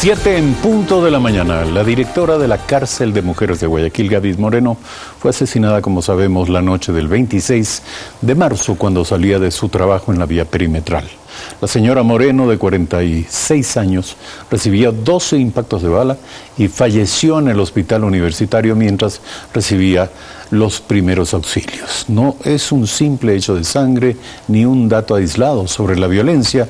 7 en punto de la mañana, la directora de la cárcel de mujeres de Guayaquil, Gabis Moreno, fue asesinada, como sabemos, la noche del 26 de marzo cuando salía de su trabajo en la vía perimetral. La señora Moreno, de 46 años, recibía 12 impactos de bala y falleció en el hospital universitario mientras recibía los primeros auxilios. No es un simple hecho de sangre ni un dato aislado sobre la violencia,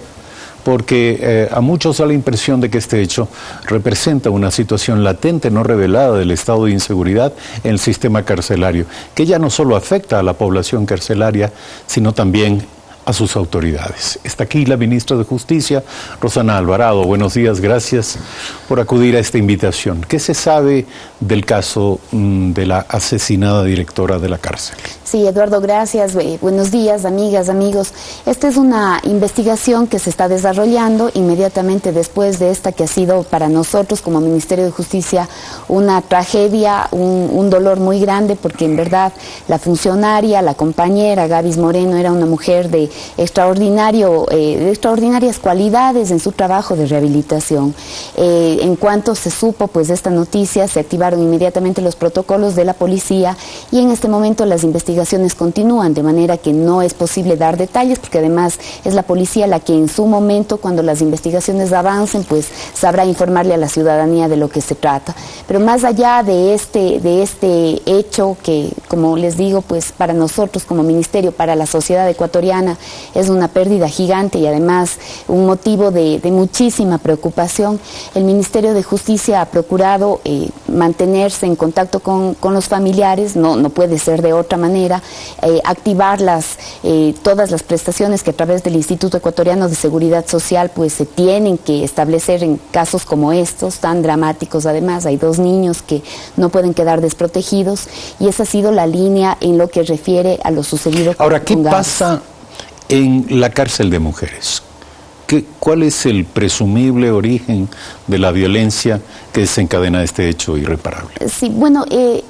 porque a muchos da la impresión de que este hecho representa una situación latente, no revelada del estado de inseguridad en el sistema carcelario, que ya no solo afecta a la población carcelaria, sino también a sus autoridades. Está aquí la ministra de Justicia, Rosana Alvarado. Buenos días, gracias por acudir a esta invitación. ¿Qué se sabe del caso de la asesinada directora de la cárcel? Sí, Eduardo, gracias. Buenos días, amigas, amigos. Esta es una investigación que se está desarrollando inmediatamente después de esta que ha sido para nosotros como Ministerio de Justicia una tragedia, un dolor muy grande, porque en verdad la funcionaria, la compañera Gabis Moreno era una mujer de extraordinarias cualidades en su trabajo de rehabilitación. En cuanto se supo pues de esta noticia, se activaron inmediatamente los protocolos de la policía y en este momento las investigaciones continúan, de manera que no es posible dar detalles, porque además es la policía la que en su momento, cuando las investigaciones avancen, pues sabrá informarle a la ciudadanía de lo que se trata. Pero más allá de este hecho que, como les digo, pues para nosotros como ministerio, para la sociedad ecuatoriana, es una pérdida gigante y además un motivo de muchísima preocupación. El Ministerio de Justicia ha procurado mantenerse en contacto con los familiares, no puede ser de otra manera, activar todas las prestaciones que a través del Instituto Ecuatoriano de Seguridad Social pues se tienen que establecer en casos como estos, tan dramáticos. Además, hay 2 niños que no pueden quedar desprotegidos y esa ha sido la línea en lo que refiere a lo sucedido con Ahora, ¿qué pasa en la cárcel de mujeres? ¿Cuál es el presumible origen de la violencia que desencadena este hecho irreparable? Sí, bueno,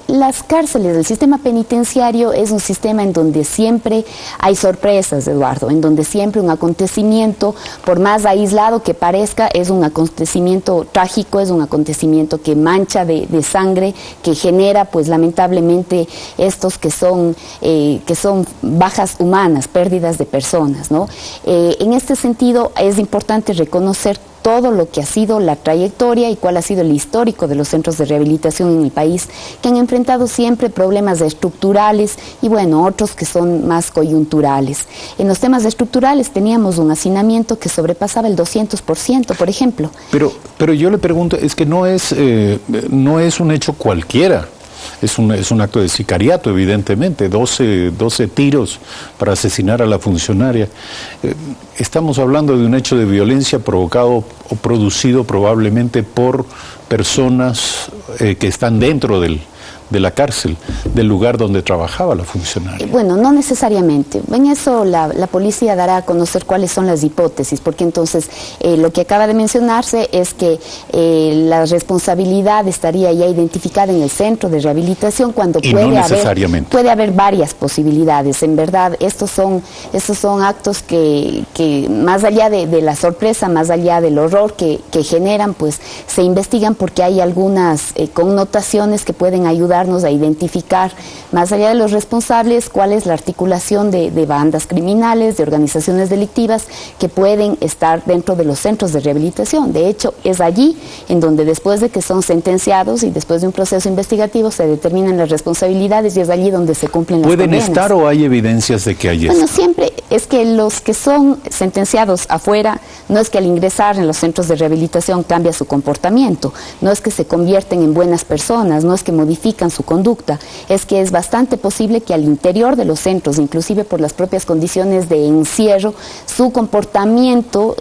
las cárceles, el sistema penitenciario es un sistema en donde siempre hay sorpresas, Eduardo, en donde siempre un acontecimiento, por más aislado que parezca, es un acontecimiento trágico, es un acontecimiento que mancha de sangre, que genera, pues lamentablemente, estos que son bajas humanas, pérdidas de personas, ¿no? En este sentido, es importante reconocer todo lo que ha sido la trayectoria y cuál ha sido el histórico de los centros de rehabilitación en el país, que han enfrentado siempre problemas estructurales y bueno, otros que son más coyunturales. En los temas estructurales teníamos un hacinamiento que sobrepasaba el 200%, por ejemplo. Pero yo le pregunto, es que no es un hecho cualquiera. Es un acto de sicariato, evidentemente, 12 tiros para asesinar a la funcionaria. Estamos hablando de un hecho de violencia provocado o producido probablemente por personas que están dentro de la cárcel, del lugar donde trabajaba la funcionaria. Bueno, no necesariamente. En eso la policía dará a conocer cuáles son las hipótesis, porque entonces lo que acaba de mencionarse es que la responsabilidad estaría ya identificada en el centro de rehabilitación cuando puede haber varias posibilidades. En verdad, estos son actos que más allá de la sorpresa, más allá del horror que generan, pues se investigan porque hay algunas connotaciones que pueden ayudar a identificar, más allá de los responsables, cuál es la articulación de bandas criminales, de organizaciones delictivas que pueden estar dentro de los centros de rehabilitación. De hecho, es allí en donde después de que son sentenciados y después de un proceso investigativo se determinan las responsabilidades y es allí donde se cumplen las condenas. ¿Pueden estar o hay evidencias de que hay esto? Bueno, siempre es que los que son sentenciados afuera, no es que al ingresar en los centros de rehabilitación cambia su comportamiento, no es que se convierten en buenas personas, no es que modifican su conducta, es que es bastante posible que al interior de los centros, inclusive por las propias condiciones de encierro, su comportamiento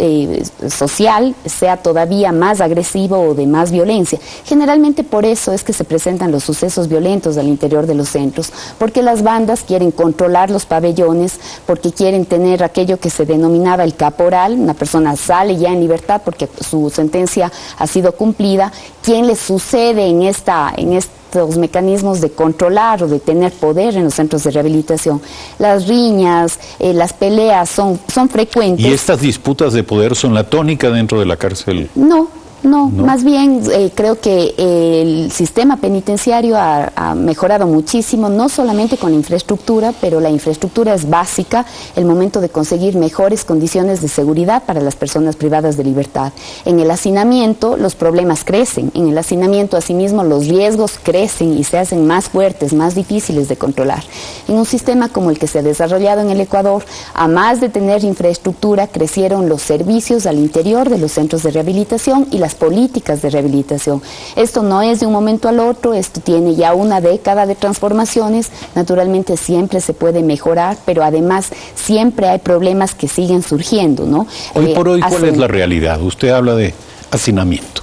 social sea todavía más agresivo o de más violencia. Generalmente por eso es que se presentan los sucesos violentos al interior de los centros, porque las bandas quieren controlar los pabellones, porque quieren tener aquello que se denominaba el caporal, una persona sale ya en libertad porque su sentencia ha sido cumplida, quien le sucede en estos mecanismos de controlar o de tener poder en los centros de rehabilitación. Las riñas, las peleas son frecuentes. ¿Y estas disputas de poder son la tónica dentro de la cárcel? No, No, más bien creo que el sistema penitenciario ha mejorado muchísimo, no solamente con la infraestructura, pero la infraestructura es básica, el momento de conseguir mejores condiciones de seguridad para las personas privadas de libertad. En el hacinamiento los problemas crecen, en el hacinamiento asimismo los riesgos crecen y se hacen más fuertes, más difíciles de controlar. En un sistema como el que se ha desarrollado en el Ecuador, a más de tener infraestructura, crecieron los servicios al interior de los centros de rehabilitación y las políticas de rehabilitación. Esto no es de un momento al otro, esto tiene ya una década de transformaciones, naturalmente siempre se puede mejorar, pero además siempre hay problemas que siguen surgiendo, ¿no? Hoy por hoy, ¿cuál es la realidad? Usted habla de hacinamiento.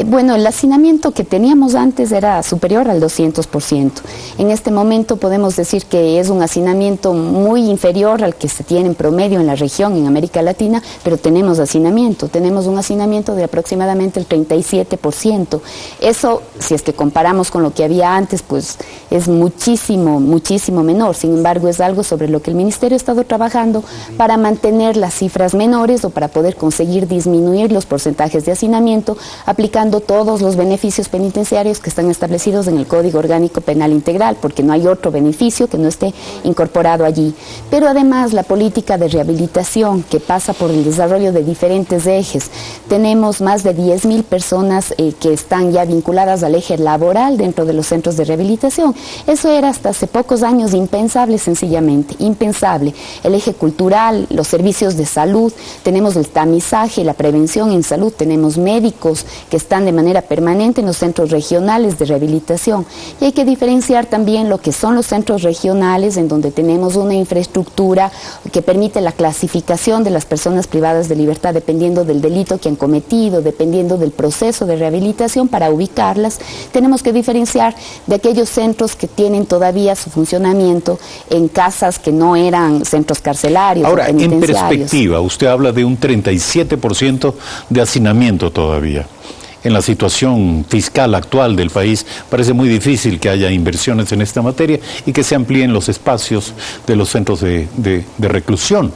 Bueno, el hacinamiento que teníamos antes era superior al 200%. En este momento podemos decir que es un hacinamiento muy inferior al que se tiene en promedio en la región, en América Latina, pero tenemos hacinamiento. Tenemos un hacinamiento de aproximadamente el 37%. Eso, si es que comparamos con lo que había antes, pues es muchísimo, muchísimo menor. Sin embargo, es algo sobre lo que el Ministerio ha estado trabajando para mantener las cifras menores o para poder conseguir disminuir los porcentajes de hacinamiento, aplicando todos los beneficios penitenciarios que están establecidos en el Código Orgánico Penal Integral, porque no hay otro beneficio que no esté incorporado allí. Pero además la política de rehabilitación que pasa por el desarrollo de diferentes ejes. Tenemos más de 10.000 personas que están ya vinculadas al eje laboral dentro de los centros de rehabilitación. Eso era hasta hace pocos años impensable, sencillamente, impensable. El eje cultural, los servicios de salud, tenemos el tamizaje, la prevención en salud, tenemos médicos que están de manera permanente en los centros regionales de rehabilitación. Y hay que diferenciar también lo que son los centros regionales, en donde tenemos una infraestructura que permite la clasificación de las personas privadas de libertad dependiendo del delito que han cometido, dependiendo del proceso de rehabilitación para ubicarlas. Tenemos que diferenciar de aquellos centros que tienen todavía su funcionamiento en casas que no eran centros carcelarios. Ahora, en perspectiva, usted habla de un 37% de hacinamiento todavía. En la situación fiscal actual del país, parece muy difícil que haya inversiones en esta materia y que se amplíen los espacios de los centros de reclusión.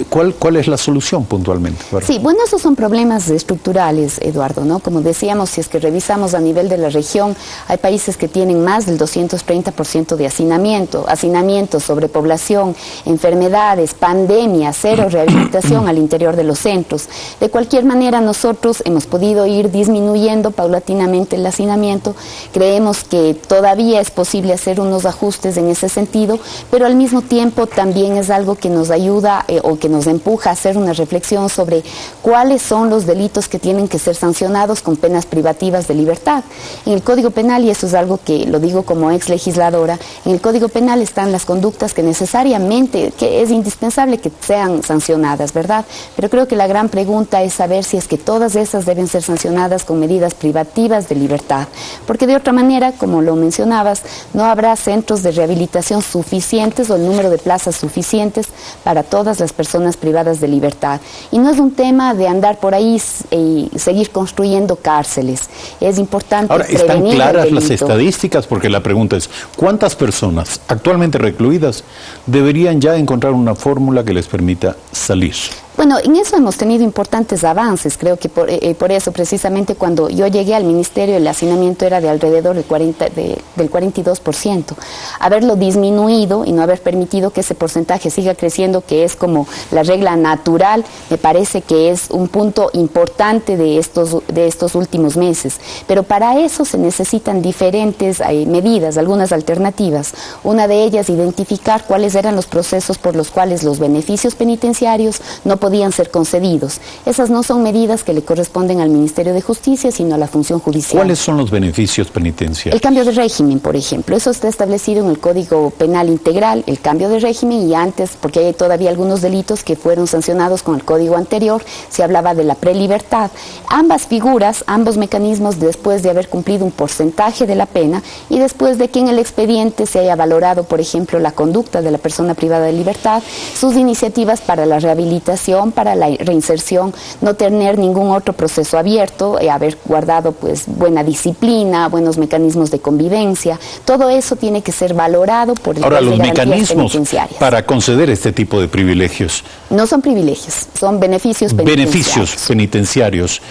¿Cuál es la solución puntualmente? Sí, bueno, esos son problemas estructurales, Eduardo, ¿no? Como decíamos, si es que revisamos a nivel de la región, hay países que tienen más del 230% de hacinamiento, sobrepoblación, enfermedades, pandemia, cero rehabilitación al interior de los centros. De cualquier manera, nosotros hemos podido ir disminuyendo paulatinamente el hacinamiento. Creemos que todavía es posible hacer unos ajustes en ese sentido, pero al mismo tiempo también es algo que nos ayuda o que nos empuja a hacer una reflexión sobre cuáles son los delitos que tienen que ser sancionados con penas privativas de libertad. En el Código Penal, y eso es algo que lo digo como ex legisladora, en el Código Penal están las conductas que necesariamente, que es indispensable que sean sancionadas, ¿verdad? Pero creo que la gran pregunta es saber si es que todas esas deben ser sancionadas con medidas privativas de libertad, porque de otra manera, como lo mencionabas, no habrá centros de rehabilitación suficientes o el número de plazas suficientes para todas las personas privadas de libertad. Y no es un tema de andar por ahí y seguir construyendo cárceles. Es importante ahora, ¿están claras las estadísticas? Porque la pregunta es, ¿cuántas personas actualmente recluidas deberían ya encontrar una fórmula que les permita salir? Bueno, en eso hemos tenido importantes avances. Creo que por eso, precisamente, cuando yo llegué al Ministerio, el hacinamiento era de alrededor del 42%. Haberlo disminuido y no haber permitido que ese porcentaje siga creciendo, que es como la regla natural, me parece que es un punto importante de estos últimos meses. Pero para eso se necesitan diferentes medidas, algunas alternativas. Una de ellas, identificar cuáles eran los procesos por los cuales los beneficios penitenciarios no podían ser concedidos. Esas no son medidas que le corresponden al Ministerio de Justicia, sino a la función judicial. ¿Cuáles son los beneficios penitenciarios? El cambio de régimen, por ejemplo. Eso está establecido en el Código Penal Integral, el cambio de régimen, y antes, porque hay todavía algunos delitos que fueron sancionados con el código anterior, se hablaba de la prelibertad. Ambas figuras, ambos mecanismos, después de haber cumplido un porcentaje de la pena y después de que en el expediente se haya valorado, por ejemplo, la conducta de la persona privada de libertad, sus iniciativas para la rehabilitación, para la reinserción, no tener ningún otro proceso abierto, haber guardado pues buena disciplina, buenos mecanismos de convivencia, todo eso tiene que ser valorado por el Ahora, los mecanismos para conceder este tipo de privilegios. No son privilegios, son beneficios penitenciarios. Beneficios penitenciarios.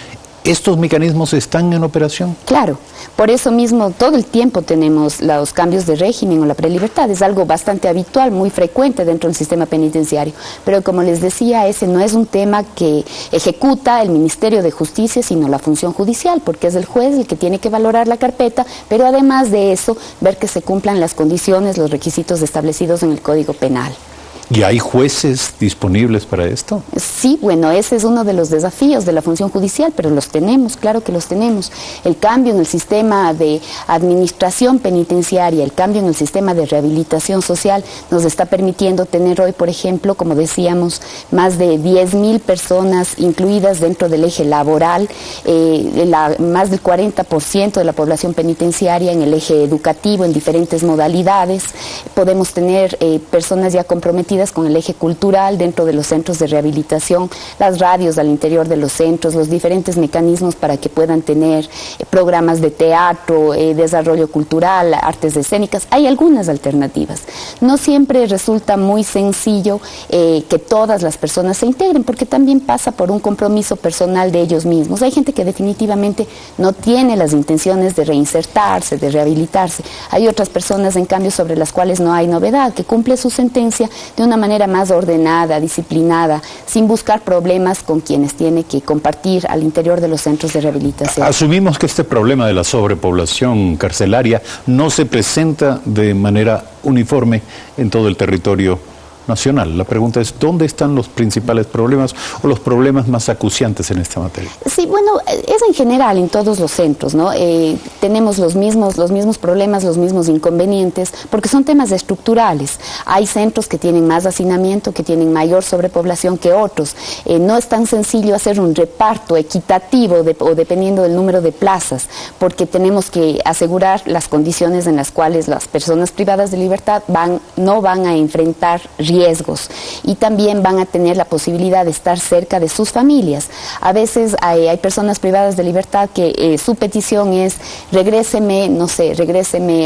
¿Estos mecanismos están en operación? Claro, por eso mismo todo el tiempo tenemos los cambios de régimen o la prelibertad. Es algo bastante habitual, muy frecuente dentro del sistema penitenciario. Pero como les decía, ese no es un tema que ejecuta el Ministerio de Justicia, sino la función judicial, porque es el juez el que tiene que valorar la carpeta, pero además de eso, ver que se cumplan las condiciones, los requisitos establecidos en el Código Penal. ¿Y hay jueces disponibles para esto? Sí, bueno, ese es uno de los desafíos de la función judicial, pero los tenemos, claro que los tenemos. El cambio en el sistema de administración penitenciaria, el cambio en el sistema de rehabilitación social nos está permitiendo tener hoy, por ejemplo, como decíamos, más de 10.000 personas incluidas dentro del eje laboral, más del 40% de la población penitenciaria en el eje educativo en diferentes modalidades. Podemos tener personas ya comprometidas con el eje cultural dentro de los centros de rehabilitación, las radios al interior de los centros, los diferentes mecanismos para que puedan tener programas de teatro, desarrollo cultural, artes escénicas. Hay algunas alternativas. No siempre resulta muy sencillo que todas las personas se integren, porque también pasa por un compromiso personal de ellos mismos. Hay gente que definitivamente no tiene las intenciones de reinsertarse, de rehabilitarse. Hay otras personas, en cambio, sobre las cuales no hay novedad, que cumple su sentencia de una manera más ordenada, disciplinada, sin buscar problemas con quienes tiene que compartir al interior de los centros de rehabilitación. Asumimos que este problema de la sobrepoblación carcelaria no se presenta de manera uniforme en todo el territorio nacional. La pregunta es, ¿dónde están los principales problemas o los problemas más acuciantes en esta materia? Sí, bueno, es en general en todos los centros, ¿no? Tenemos los mismos problemas, los mismos inconvenientes, porque son temas estructurales. Hay centros que tienen más hacinamiento, que tienen mayor sobrepoblación que otros. No es tan sencillo hacer un reparto equitativo o dependiendo del número de plazas, porque tenemos que asegurar las condiciones en las cuales las personas privadas de libertad no van a enfrentar riesgos y también van a tener la posibilidad de estar cerca de sus familias. A veces hay personas privadas de libertad que su petición es regréseme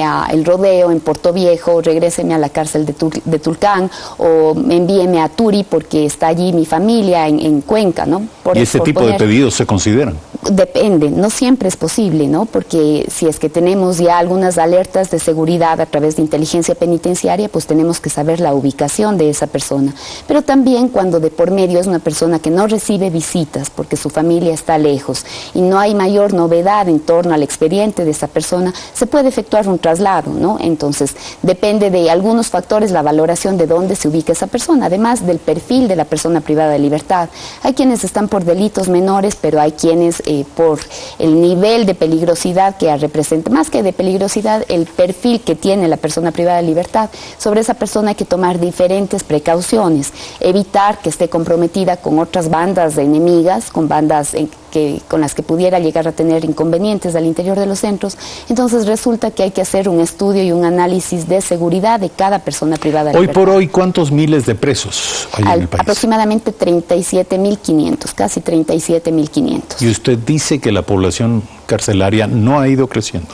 a El Rodeo en Puerto Viejo, regréseme a la cárcel de Tulcán o envíeme a Turi porque está allí mi familia en Cuenca, ¿no? ¿Y ese tipo de pedidos se consideran? Depende, no siempre es posible, ¿no? Porque si es que tenemos ya algunas alertas de seguridad a través de inteligencia penitenciaria, pues tenemos que saber la ubicación de esa persona. Pero también cuando de por medio es una persona que no recibe visitas porque su familia está lejos y no hay mayor novedad en torno al expediente de esa persona, se puede efectuar un traslado, ¿no? Entonces, depende de algunos factores la valoración de dónde se ubica esa persona, además del perfil de la persona privada de libertad. Hay quienes están por delitos menores, pero hay quienes por el nivel de peligrosidad que representa, más que de peligrosidad, el perfil que tiene la persona privada de libertad. Sobre esa persona hay que tomar diferentes precauciones, evitar que esté comprometida con otras bandas enemigas, con bandas con las que pudiera llegar a tener inconvenientes al interior de los centros. Entonces resulta que hay que hacer un estudio y un análisis de seguridad de cada persona privada de libertad. Hoy por hoy, ¿cuántos miles de presos hay en el país? Aproximadamente 37.500, casi 37.500. ¿Y usted dice que la población carcelaria no ha ido creciendo?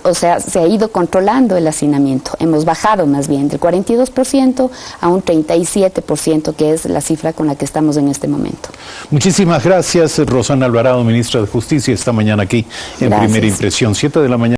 O sea, se ha ido controlando el hacinamiento. Hemos bajado más bien del 42% a un 37%, que es la cifra con la que estamos en este momento. Muchísimas gracias, Rosana Alvarado, ministra de Justicia, esta mañana aquí en Primera Impresión, 7 de la mañana.